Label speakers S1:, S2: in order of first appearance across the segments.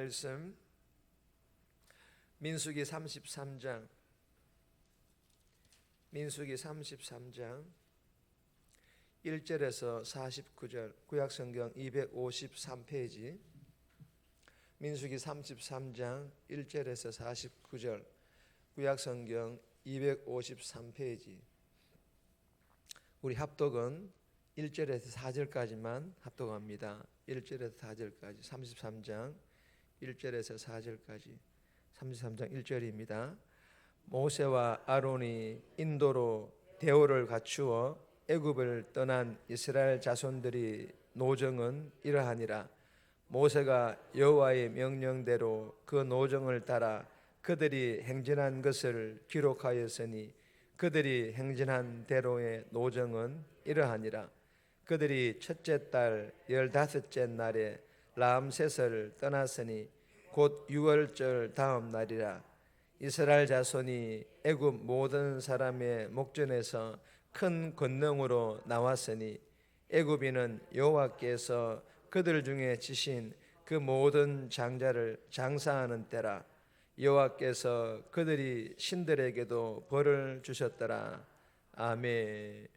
S1: 말씀 민수기 33장 1절에서 49절 구약성경 253페이지 민수기 33장 1절에서 49절 구약성경 253페이지 우리 합독은 1절에서 4절까지만 합독합니다. 1절에서 4절까지 33장 1절에서 4절까지 33장 1절입니다. 모세와 아론이 인도로 대오를 갖추어 애굽을 떠난 이스라엘 자손들이 노정은 이러하니라. 모세가 여호와의 명령대로 그 노정을 따라 그들이 행진한 것을 기록하였으니 그들이 행진한 대로의 노정은 이러하니라. 그들이 첫째 달 15째 날에 라암셋을 떠났으니 곧 6월절 다음 날이라. 이스라엘 자손이 애굽 모든 사람의 목전에서 큰 권능으로 나왔으니 애굽인은 여호와께서 그들 중에 치신 그 모든 장자를 장사하는 때라. 여호와께서 그들이 신들에게도 벌을 주셨더라. 아멘.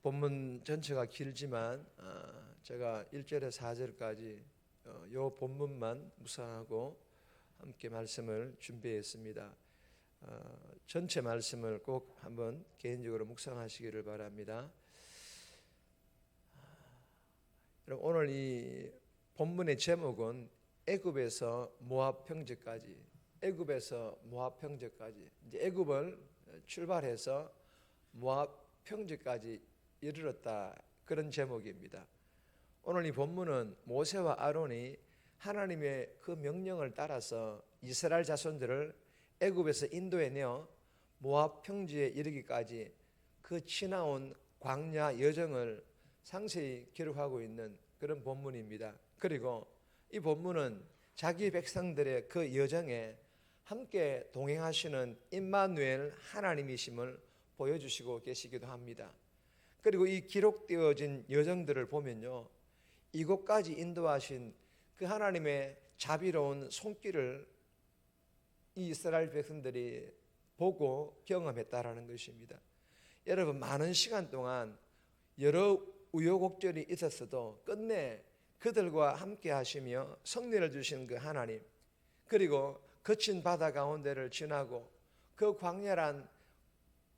S1: 본문 전체가 길지만 제가 1절에서 4절까지 이 본문만 묵상하고 함께 말씀을 준비했습니다. 전체 말씀을 꼭 한번 개인적으로 묵상하시기를 바랍니다. 오늘 이 본문의 제목은 애굽에서 모압 평지까지, 애굽에서 모압 평지까지, 이제 애굽을 출발해서 모압 평지까지 이르렀다, 그런 제목입니다. 오늘 이 본문은 모세와 아론이 하나님의 그 명령을 따라서 이스라엘 자손들을 애굽에서 인도해 내어 모압 평지에 이르기까지 그 지나온 광야 여정을 상세히 기록하고 있는 그런 본문입니다. 그리고 이 본문은 자기 백성들의 그 여정에 함께 동행하시는 임마누엘 하나님이심을 보여주시고 계시기도 합니다. 그리고 이 기록되어진 여정들을 보면요, 이곳까지 인도하신 그 하나님의 자비로운 손길을 이 이스라엘 백성들이 보고 경험했다라는 것입니다. 여러분, 많은 시간 동안 여러 우여곡절이 있었어도 끝내 그들과 함께 하시며 승리를 주신 그 하나님, 그리고 거친 바다 가운데를 지나고 그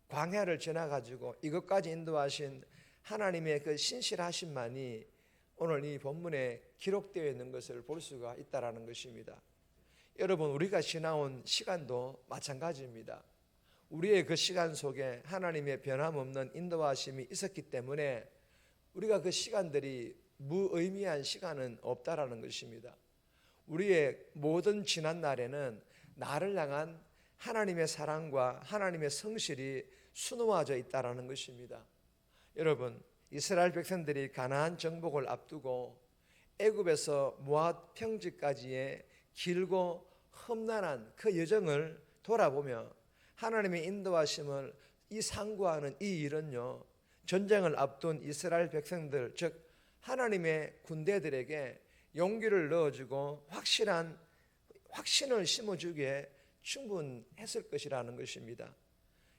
S1: 광야를 지나가지고 이것까지 인도하신 하나님의 그 신실하심만이 오늘 이 본문에 기록되어 있는 것을 볼 수가 있다라는 것입니다. 여러분, 우리가 지나온 시간도 마찬가지입니다. 우리의 그 시간 속에 하나님의 변함없는 인도하심이 있었기 때문에 우리가 그 시간들이 무의미한 시간은 없다라는 것입니다. 우리의 모든 지난 날에는 나를 향한 하나님의 사랑과 하나님의 성실이 수놓아져 있다라는 것입니다. 여러분, 이스라엘 백성들이 가나안 정복을 앞두고 애굽에서 모압 평지까지의 길고 험난한 그 여정을 돌아보며 하나님의 인도하심을 이 상고하는 이 일은요, 전쟁을 앞둔 이스라엘 백성들, 즉 하나님의 군대들에게 용기를 넣어주고 확신을 심어주기에 충분했을 것이라는 것입니다.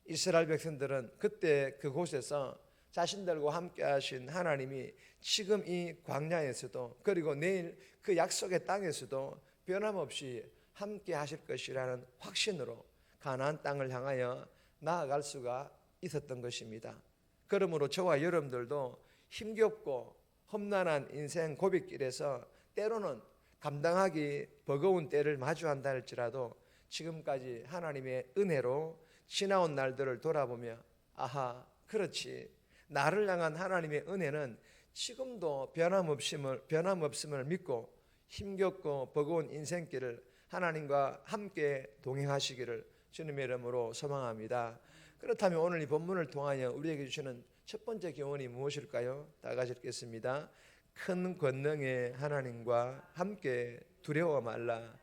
S1: 이스라엘 백성들은 그때 그곳에서 자신들과 함께 하신 하나님이 지금 이 광야에서도 그리고 내일 그 약속의 땅에서도 변함없이 함께 하실 것이라는 확신으로 가나안 땅을 향하여 나아갈 수가 있었던 것입니다. 그러므로 저와 여러분들도 힘겹고 험난한 인생 고비길에서 때로는 감당하기 버거운 때를 마주한다 할지라도 지금까지 하나님의 은혜로 지나온 날들을 돌아보며 아하, 그렇지, 나를 향한 하나님의 은혜는 지금도 변함없음을 믿고 힘겹고 버거운 인생길을 하나님과 함께 동행하시기를 주님의 이름으로 소망합니다. 그렇다면 오늘 이 본문을 통하여 우리에게 주시는 첫 번째 교훈이 무엇일까요? 다 같이 읽겠습니다. 큰 권능의 하나님과 함께 두려워 말라.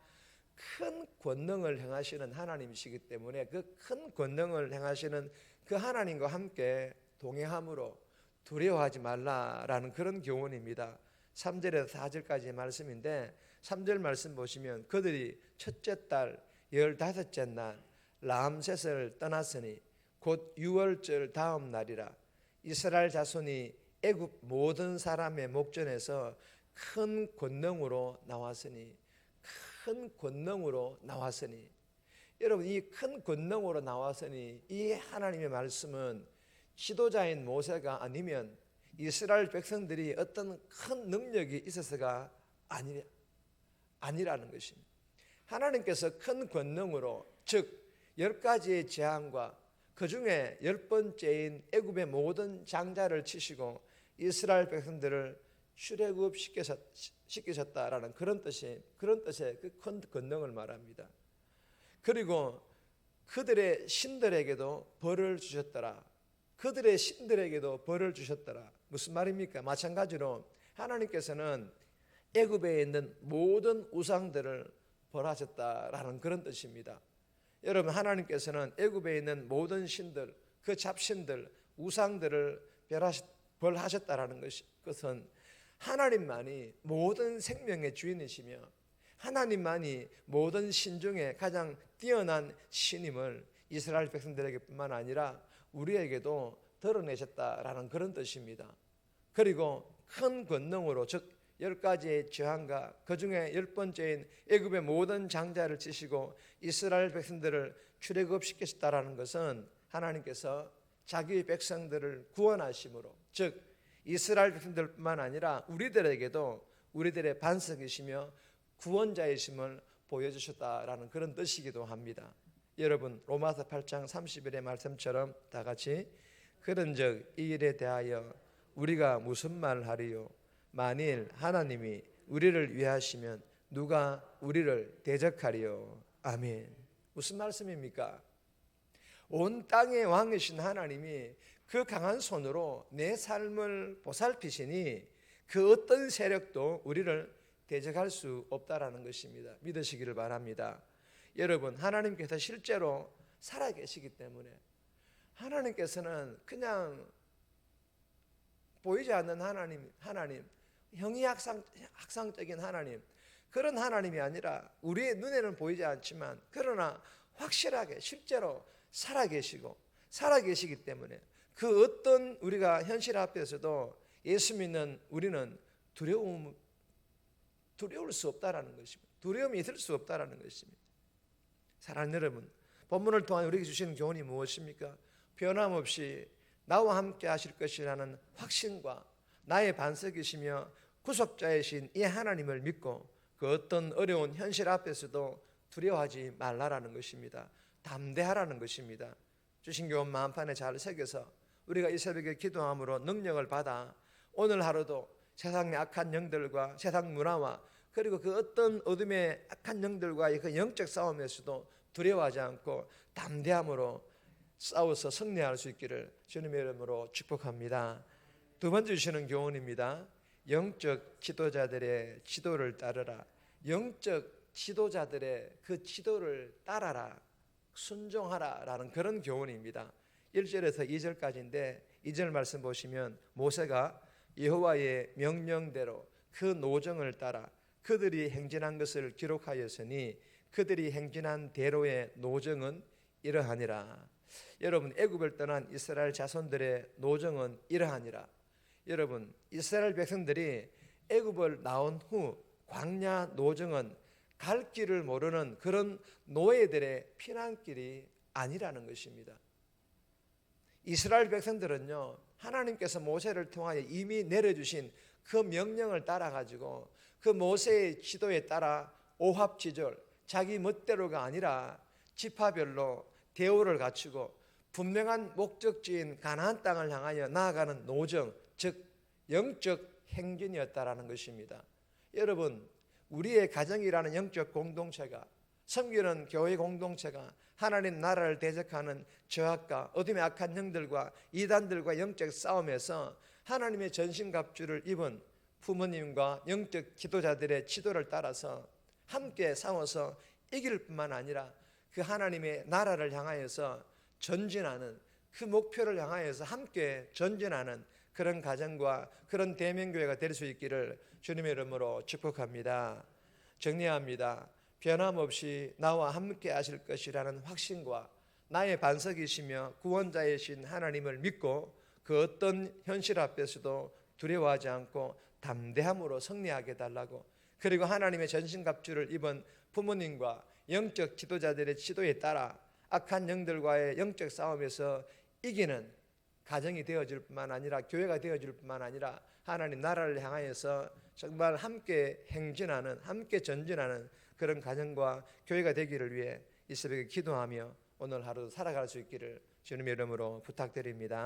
S1: 큰 권능을 행하시는 하나님이시기 때문에 그 큰 권능을 행하시는 그 하나님과 함께 동행함으로 두려워하지 말라라는 그런 교훈입니다. 3절에서 4절까지의 말씀인데 3절 말씀 보시면 그들이 첫째 달 15째 날 라암셋을 떠났으니 곧 6월절 다음 날이라. 이스라엘 자손이 애굽 모든 사람의 목전에서 큰 권능으로 나왔으니, 큰 권능으로 나왔으니, 여러분 이 큰 권능으로 나왔으니 이 하나님의 말씀은 지도자인 모세가 아니면 이스라엘 백성들이 어떤 큰 능력이 있어서가 아니라는 것입니다. 하나님께서 큰 권능으로, 즉 10가지의 재앙과 그 중에 10번째인 애굽의 모든 장자를 치시고 이스라엘 백성들을 출애굽시키셨다라는 그런 뜻의 그 큰 권능을 말합니다. 그리고 그들의 신들에게도 벌을 주셨더라. 그들의 신들에게도 벌을 주셨더라. 무슨 말입니까? 마찬가지로 하나님께서는 애굽에 있는 모든 우상들을 벌하셨다라는 그런 뜻입니다. 여러분, 하나님께서는 애굽에 있는 모든 신들, 그 잡신들, 우상들을 벌하셨다라는 것은 하나님만이 모든 생명의 주인이시며 하나님만이 모든 신 중에 가장 뛰어난 신임을 이스라엘 백성들에게뿐만 아니라 우리에게도 드러내셨다라는 그런 뜻입니다. 그리고 큰 권능으로, 즉 10가지의 재앙과 그 중에 10번째인 애굽의 모든 장자를 치시고 이스라엘 백성들을 출애굽시키셨다라는 것은 하나님께서 자기 백성들을 구원하심으로, 즉 이스라엘 백성들뿐만 아니라 우리들에게도 우리들의 반석이시며 구원자이심을 보여주셨다라는 그런 뜻이기도 합니다. 여러분, 로마서 8장 30절의 말씀처럼 다 같이 그런즉 이 일에 대하여 우리가 무슨 말을 하리요? 만일 하나님이 우리를 위하시면 누가 우리를 대적하리요? 아멘. 무슨 말씀입니까? 온 땅의 왕이신 하나님이 그 강한 손으로 내 삶을 보살피시니 그 어떤 세력도 우리를 대적할 수 없다라는 것입니다. 믿으시기를 바랍니다. 여러분, 하나님께서 실제로 살아계시기 때문에 하나님께서는 그냥 보이지 않는 하나님, 형이학상적인 하나님, 그런 하나님이 아니라 우리의 눈에는 보이지 않지만 그러나 확실하게 실제로 살아계시기 때문에 그 어떤 우리가 현실 앞에서도 예수 믿는 우리는 두려울 수 없다라는 것입니다. 두려움이 있을 수 없다라는 것입니다. 사랑하는 여러분, 본문을 통한 우리에게 주시는 교훈이 무엇입니까? 변함없이 나와 함께 하실 것이라는 확신과 나의 반석이시며 구속자이신 이 하나님을 믿고 그 어떤 어려운 현실 앞에서도 두려워하지 말라라는 것입니다. 담대하라는 것입니다. 주신 교훈 마음판에 잘 새겨서 우리가 이 새벽에 기도함으로 능력을 받아 오늘 하루도 세상의 악한 영들과 세상 문화와 그리고 그 어떤 어둠의 악한 영들과의 그 영적 싸움에서도 두려워하지 않고 담대함으로 싸워서 승리할 수 있기를 주님의 이름으로 축복합니다. 두 번째 주시는 교훈입니다. 영적 지도자들의 지도를 따르라. 영적 지도자들의 그 지도를 따라라, 순종하라 라는 그런 교훈입니다. 1절에서 2절까지인데 2절 말씀 보시면 모세가 여호와의 명령대로 그 노정을 따라 그들이 행진한 것을 기록하였으니 그들이 행진한 대로의 노정은 이러하니라. 여러분, 애굽을 떠난 이스라엘 자손들의 노정은 이러하니라. 여러분, 이스라엘 백성들이 애굽을 나온 후 광야 노정은 갈 길을 모르는 그런 노예들의 피난길이 아니라는 것입니다. 이스라엘 백성들은요, 하나님께서 모세를 통하여 이미 내려주신 그 명령을 따라가지고 그 모세의 지도에 따라 오합지졸, 자기 멋대로가 아니라 지파별로 대우를 갖추고 분명한 목적지인 가나안 땅을 향하여 나아가는 노정, 즉 영적 행진이었다라는 것입니다. 여러분, 우리의 가정이라는 영적 공동체가, 섬기는 교회 공동체가 하나님 나라를 대적하는 저악과 어둠의 악한 영들과 이단들과 영적 싸움에서 하나님의 전신갑주를 입은 부모님과 영적 지도자들의 지도를 따라서 함께 싸워서 이길 뿐만 아니라 그 하나님의 나라를 향하여서 전진하는, 그 목표를 향하여서 함께 전진하는 그런 가정과 그런 대명교회가 될 수 있기를 주님의 이름으로 축복합니다. 정리합니다. 변함없이 나와 함께 하실 것이라는 확신과 나의 반석이시며 구원자이신 하나님을 믿고 그 어떤 현실 앞에서도 두려워하지 않고 담대함으로 승리하게 달라고, 그리고 하나님의 전신갑주를 입은 부모님과 영적 지도자들의 지도에 따라 악한 영들과의 영적 싸움에서 이기는 가정이 되어질 뿐만 아니라 교회가 되어질 뿐만 아니라 하나님 나라를 향하여서 정말 함께 행진하는, 함께 전진하는 그런 가정과 교회가 되기를 위해 이 새벽에 기도하며 오늘 하루 살아갈 수 있기를 주님의 이름으로 부탁드립니다.